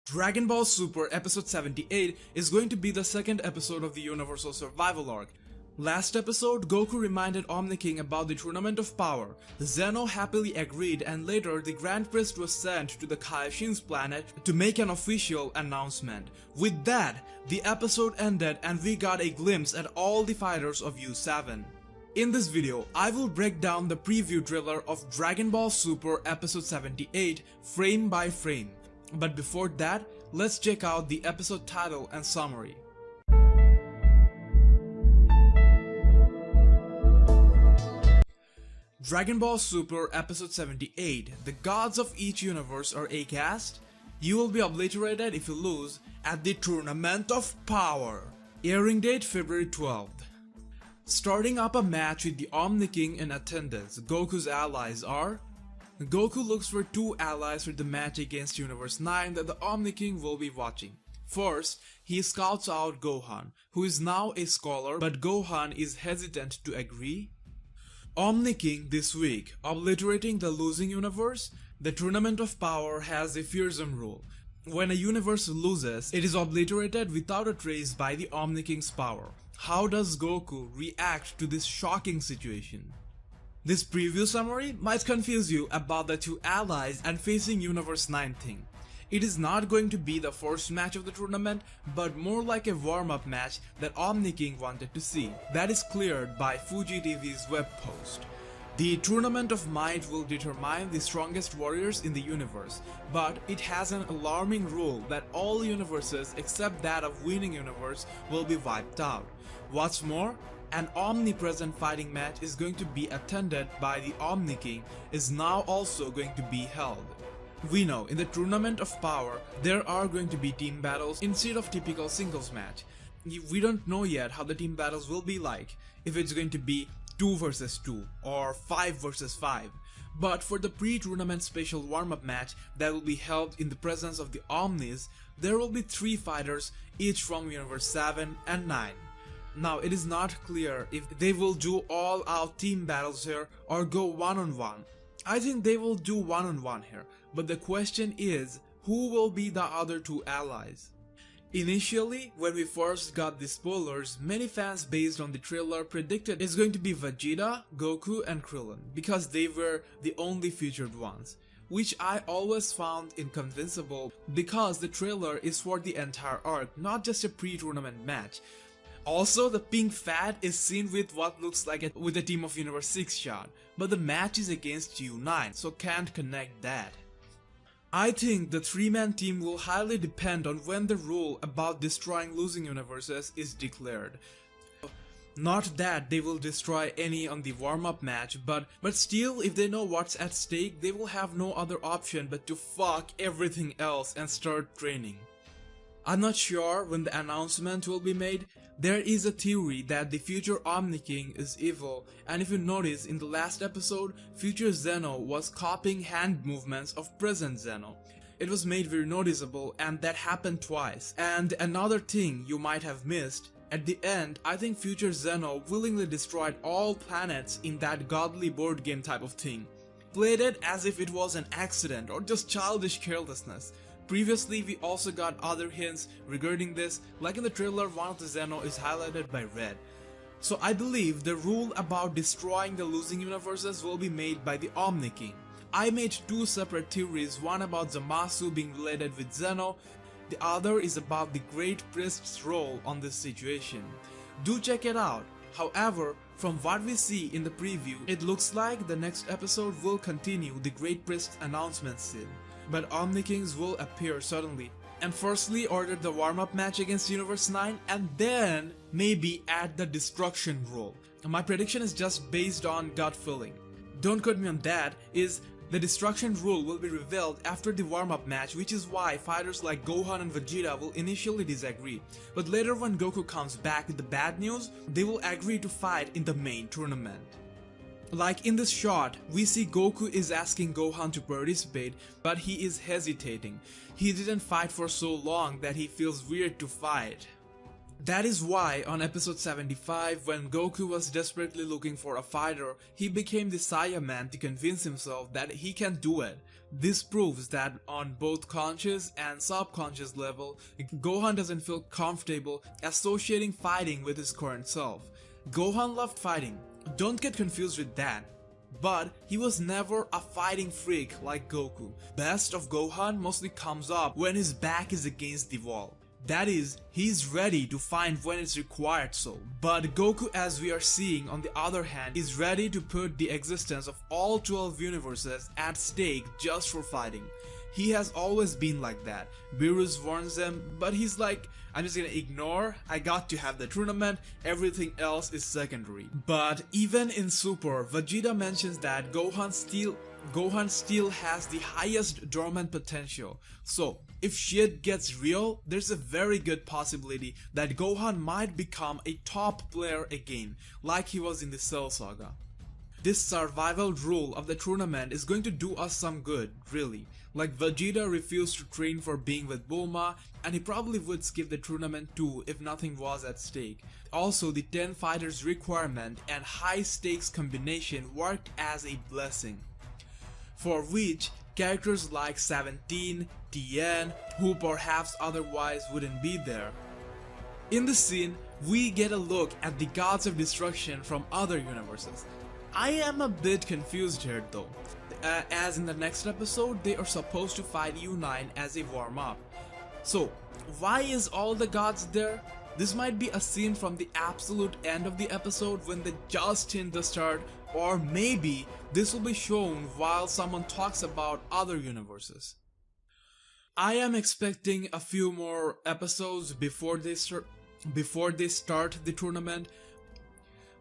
Dragon Ball Super Episode 78 is going to be the second episode of the Universal Survival Arc. Last episode, Goku reminded Omni King about the Tournament of Power. Zeno happily agreed, and later the Grand Priest was sent to the Kaioshin's planet to make an official announcement. With that, the episode ended and we got a glimpse at all the fighters of U7. In this video, I will break down the preview trailer of Dragon Ball Super Episode 78 frame by frame. But before that, let's check out the episode title and summary. Dragon Ball Super Episode 78. The gods of each universe are Aghast. You will be obliterated if you lose at the Tournament of Power. Airing date February 12th. Starting up a match with the Omni King in attendance, Goku's allies are... Goku looks for two allies for the match against Universe 9 that the Omni King will be watching. First, he scouts out Gohan, who is now a scholar, but Gohan is hesitant to agree. Omni King this week, obliterating the losing universe. The Tournament of Power has a fearsome rule. When a universe loses, it is obliterated without a trace by the Omni King's power. How does Goku react to this shocking situation? This preview summary might confuse you about the two allies and facing Universe 9 thing. It is not going to be the first match of the tournament, but more like a warm-up match that Omni King wanted to see. That is cleared by Fuji TV's web post. The Tournament of Might will determine the strongest warriors in the universe, but it has an alarming rule that all universes except that of winning universe will be wiped out. What's more, an omnipresent fighting match is going to be attended by the Omni King is now also going to be held. We know in the Tournament of Power there are going to be team battles instead of typical singles match. We don't know yet how the team battles will be like, if it's going to be 2 versus 2 or 5 versus 5. But for the pre-tournament special warm-up match that will be held in the presence of the Omnis, there will be 3 fighters, each from Universe 7 and 9. Now, it is not clear if they will do all-out team battles here or go one-on-one. I think they will do one-on-one here, but the question is, who will be the other two allies? Initially, when we first got the spoilers, many fans based on the trailer predicted it's going to be Vegeta, Goku and Krillin, because they were the only featured ones, which I always found inconvincible because the trailer is for the entire arc, not just a pre-tournament match. Also, the pink fat is seen with what looks like with a Team of Universe 6 shot, but the match is against U9, so can't connect that. I think the 3-man team will highly depend on when the rule about destroying losing universes is declared. Not that they will destroy any on the warm-up match, but still, if they know what's at stake, they will have no other option but to fuck everything else and start training. I'm not sure when the announcement will be made. There is a theory that the future Omni King is evil, and if you notice in the last episode, future Zeno was copying hand movements of present Zeno. It was made very noticeable, and that happened twice. And another thing you might have missed, at the end, I think future Zeno willingly destroyed all planets in that godly board game type of thing. Played it as if it was an accident or just childish carelessness. Previously, we also got other hints regarding this, like in the trailer one of the Zeno is highlighted by red. So I believe the rule about destroying the losing universes will be made by the Omni King. I made 2 separate theories, one about Zamasu being related with Zeno, the other is about the Great Priest's role on this situation. Do check it out. However, from what we see in the preview, it looks like the next episode will continue the Great Priest's announcement scene. But Omni Kings will appear suddenly and firstly order the warm-up match against Universe 9 and then maybe add the destruction rule. My prediction is just based on gut feeling. Don't quote me on that, is the destruction rule will be revealed after the warm-up match, which is why fighters like Gohan and Vegeta will initially disagree. But later when Goku comes back with the bad news, they will agree to fight in the main tournament. Like in this shot, we see Goku is asking Gohan to participate, but he is hesitating. He didn't fight for so long that he feels weird to fight. That is why on episode 75, when Goku was desperately looking for a fighter, he became the Saiyaman to convince himself that he can do it. This proves that on both conscious and subconscious level, Gohan doesn't feel comfortable associating fighting with his current self. Gohan loved fighting, don't get confused with that. But he was never a fighting freak like Goku. Best of Gohan mostly comes up when his back is against the wall. That is, he's ready to fight when it's required so. But Goku, as we are seeing on the other hand, is ready to put the existence of all 12 universes at stake just for fighting. He has always been like that. Beerus warns him, but he's like, I'm just gonna ignore, I got to have the tournament, everything else is secondary. But even in Super, Vegeta mentions that Gohan still has the highest dormant potential. So, if shit gets real, there's a very good possibility that Gohan might become a top player again, like he was in the Cell Saga. This survival rule of the tournament is going to do us some good, really. Like Vegeta refused to train for being with Bulma, and he probably would skip the tournament too if nothing was at stake. Also, the 10 fighters requirement and high stakes combination worked as a blessing, for which characters like 17, Tien, who perhaps otherwise wouldn't be there. In the scene, we get a look at the gods of destruction from other universes. I am a bit confused here though, as in the next episode they are supposed to fight U9 as a warm-up. So, why is all the gods there? This might be a scene from the absolute end of the episode when they just hint the start, or maybe this will be shown while someone talks about other universes. I am expecting a few more episodes before they start the tournament.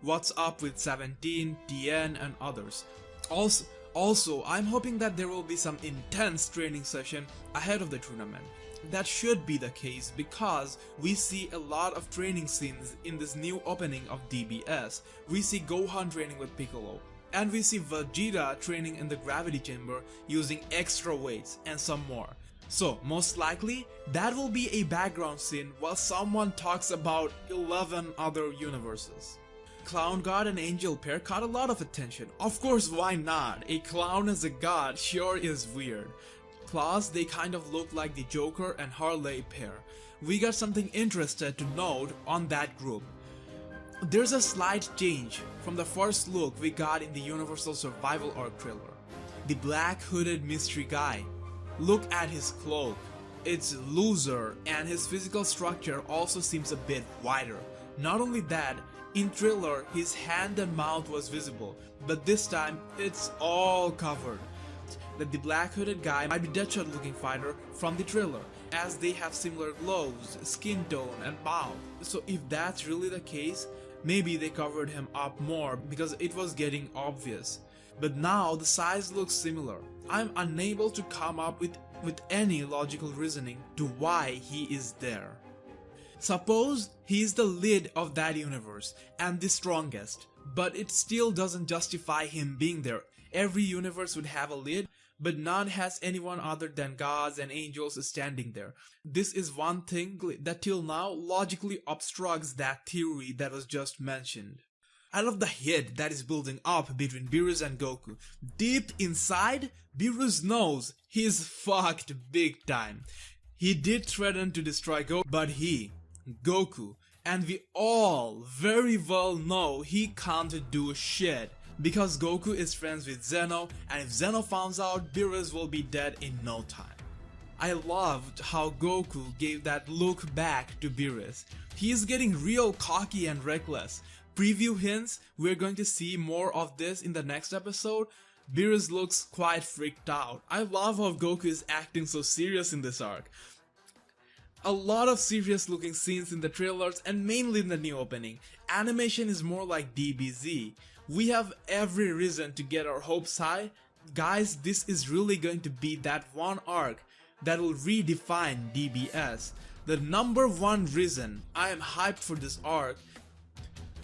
What's up with 17, Tien and others. Also, I'm hoping that there will be some intense training session ahead of the tournament. That should be the case because we see a lot of training scenes in this new opening of DBS. We see Gohan training with Piccolo, and we see Vegeta training in the gravity chamber using extra weights and some more. So most likely that will be a background scene while someone talks about 11 other universes. Clown God and Angel pair caught a lot of attention. Of course, why not? A clown as a god sure is weird. Plus, they kind of look like the Joker and Harley pair. We got something interesting to note on that group. There's a slight change from the first look we got in the Universal Survival Arc trailer. The black hooded mystery guy. Look at his cloak. It's looser and his physical structure also seems a bit wider. Not only that, in trailer his hand and mouth was visible, but this time it's all covered. That the black hooded guy might be Deadshot looking fighter from the trailer, as they have similar glows, skin tone and mouth. So if that's really the case, maybe they covered him up more because it was getting obvious. But now the size looks similar. I'm unable to come up with any logical reasoning to why he is there. Suppose he is the lead of that universe and the strongest, but it still doesn't justify him being there. Every universe would have a lead, but none has anyone other than gods and angels standing there. This is one thing that till now logically obstructs that theory that was just mentioned. I love the hate that is building up between Beerus and Goku. Deep inside, Beerus knows he's fucked big time. He did threaten to destroy Goku, but Goku, and we all very well know he can't do shit. Because Goku is friends with Zeno, and if Zeno finds out, Beerus will be dead in no time. I loved how Goku gave that look back to Beerus. He is getting real cocky and reckless. Preview hints, we're going to see more of this in the next episode. Beerus looks quite freaked out. I love how Goku is acting so serious in this arc. A lot of serious looking scenes in the trailers and mainly in the new opening. Animation is more like DBZ. We have every reason to get our hopes high. Guys, this is really going to be that one arc that will redefine DBS. The number one reason I am hyped for this arc,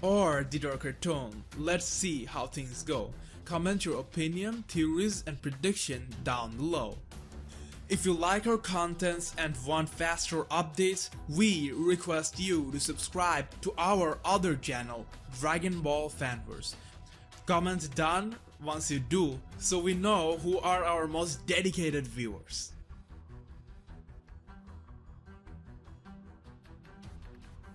or the darker tone. Let's see how things go. Comment your opinion, theories and prediction down below. If you like our contents and want faster updates, we request you to subscribe to our other channel, Dragon Ball Fanverse. Comment done once you do, so we know who are our most dedicated viewers.